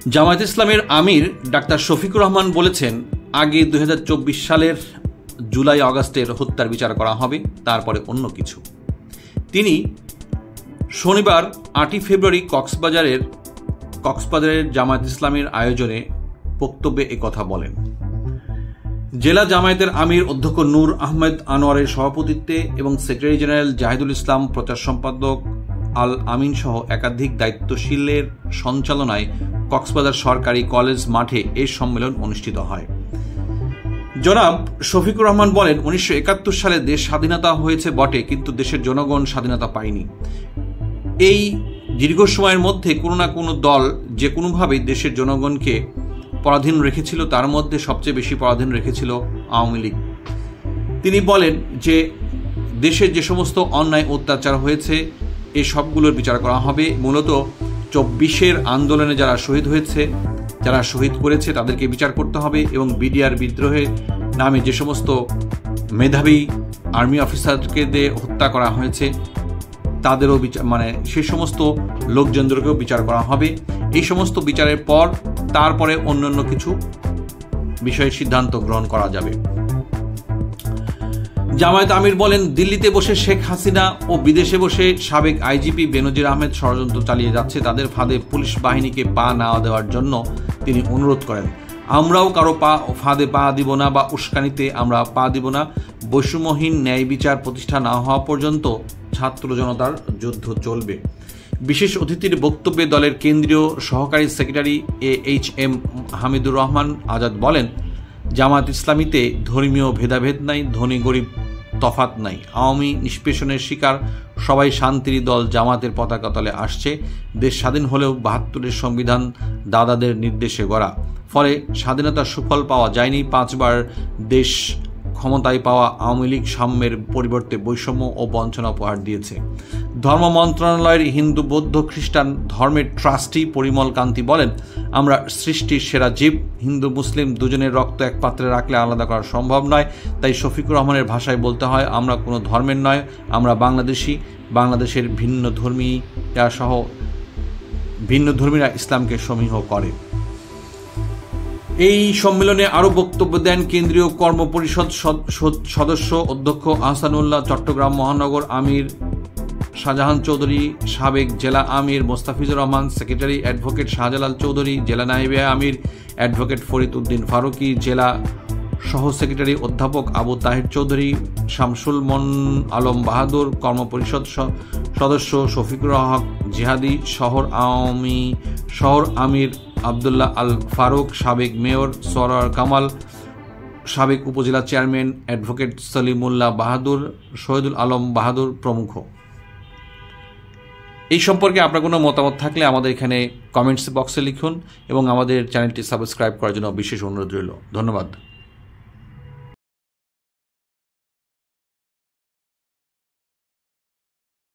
জামায়াত ইসলামের আমির ডাক্তার শফিকুর রহমান বলেছেন, আগে 2024 সালের জুলাই আগস্টের হত্যার বিচার করা হবে, তারপরে অন্য কিছু। তিনি শনিবার 8 ফেব্রুয়ারি কক্সবাজারের জামায়াত ইসলামের আয়োজনে বক্তব্যে একথা বলেন। জেলা জামায়াতের আমির অধ্যক্ষ নূর আহমেদ আনোয়ারের সভাপতিত্বে এবং সেক্রেটারি জেনারেল জাহিদুল ইসলাম, প্রচার সম্পাদক আল আমিন সহ একাধিক দায়িত্বশীলের সঞ্চালনায় কক্সবাজার সরকারি কলেজ মাঠে এই সম্মেলন অনুষ্ঠিত হয়। জনাব শফিকুর রহমান বলেন, 1971 সালে দেশ স্বাধীনতা হয়েছে বটে, কিন্তু দেশের জনগণ স্বাধীনতা পায়নি। এই দীর্ঘ সময়ের মধ্যে কোনো না কোনো দল যে কোনোভাবেই দেশের জনগণকে পরাধীন রেখেছিল, তার মধ্যে সবচেয়ে বেশি পরাধীন রেখেছিল আওয়ামী লীগ। তিনি বলেন যে দেশের যে সমস্ত অন্যায় অত্যাচার হয়েছে এই সবগুলোর বিচার করা হবে। মূলত 24-এর আন্দোলনে যারা শহীদ হয়েছে, যারা শহীদ করেছে তাদেরকে বিচার করতে হবে এবং বিডিআর বিদ্রোহের নামে যে সমস্ত মেধাবী আর্মি অফিসারকে দিয়ে হত্যা করা হয়েছে তাদেরও বিচার, সে সমস্ত লোকজনদেরকেও বিচার করা হবে। এই সমস্ত বিচারের পর তারপরে অন্যান্য কিছু বিষয়ে সিদ্ধান্ত গ্রহণ করা যাবে। জামায়াত আমির বলেন, দিল্লিতে বসে শেখ হাসিনা ও বিদেশে বসে সাবেক আইজিপি বেনজির আহমেদ ষড়যন্ত্র চালিয়ে যাচ্ছে। তাদের ফাঁদে পুলিশ বাহিনীকে পা না দেওয়ার জন্য তিনি অনুরোধ করেন। আমরাও কারো ফাঁদে পা দিব না বা উস্কানিতে আমরা পা দিব না। বৈষম্যহীন ন্যায় বিচার প্রতিষ্ঠা না হওয়া পর্যন্ত ছাত্র জনতার যুদ্ধ চলবে। বিশেষ অতিথির বক্তব্যে দলের কেন্দ্রীয় সহকারী সেক্রেটারি AHM হামিদুর রহমান আজাদ বলেন, জামায়াত ইসলামীতে ধর্মীয় ভেদাভেদ নাই, ধনী গরিব তফাত নাই। আওয়ামী নিষ্পেষণের শিকার সবাই শান্তির দল জামাতের পতাকা তলে আসছে। দেশ স্বাধীন হলেও 72-এর সংবিধান দাদাদের নির্দেশে গড়া, ফলে স্বাধীনতার সুফল পাওয়া যায়নি। 5বার দেশ ক্ষমতায় পাওয়া আওয়ামী লীগ সাম্যের পরিবর্তে বৈষম্য ও বঞ্চনা উপহার দিয়েছে। ধর্ম মন্ত্রণালয়ের হিন্দু বৌদ্ধ খ্রিস্টান ধর্মের ট্রাস্টি পরিমল কান্তি বলেন, আমরা সৃষ্টির সেরা জীব, হিন্দু মুসলিম দুজনের রক্ত এক পাত্রে রাখলে আলাদা করা সম্ভব নয়। তাই শফিকুর রহমানের ভাষায় বলতে হয়, আমরা কোনো ধর্মের নয়, আমরা বাংলাদেশি। বাংলাদেশের ভিন্ন ধর্মীরা ইসলামকে সমীহ করে। এই সম্মেলনে আরও বক্তব্য দেন কেন্দ্রীয় কর্ম পরিষদ সদস্য অধ্যক্ষ আহসানুল্লাহ, চট্টগ্রাম মহানগর আমির শাহজাহান চৌধুরী, সাবেক জেলা আমির মোস্তাফিজুর রহমান, সেক্রেটারি অ্যাডভোকেট শাহজালাল চৌধুরী, জেলা নায়েবে আমির অ্যাডভোকেট ফরিদ উদ্দিন ফারুকি, জেলা সহ সেক্রেটারি অধ্যাপক আবু তাহির চৌধুরী, শামসুল মন আলম বাহাদুর, কর্মপরিষদ সদস্য শফিকুর হক জিহাদি, শহর আমির আবদুল্লাহ আল ফারুক, সাবেক মেয়র সরোয়ার কামাল, সাবেক উপজেলা চেয়ারম্যান অ্যাডভোকেট সলিমুল্লাহ বাহাদুর, শহীদুল আলম বাহাদুর প্রমুখ। এই সম্পর্কে আপনার কোনো মতামত থাকলে আমাদের এখানে কমেন্টস বক্সে লিখুন এবং আমাদের চ্যানেলটি সাবস্ক্রাইব করার জন্য বিশেষ অনুরোধ রইল। ধন্যবাদ।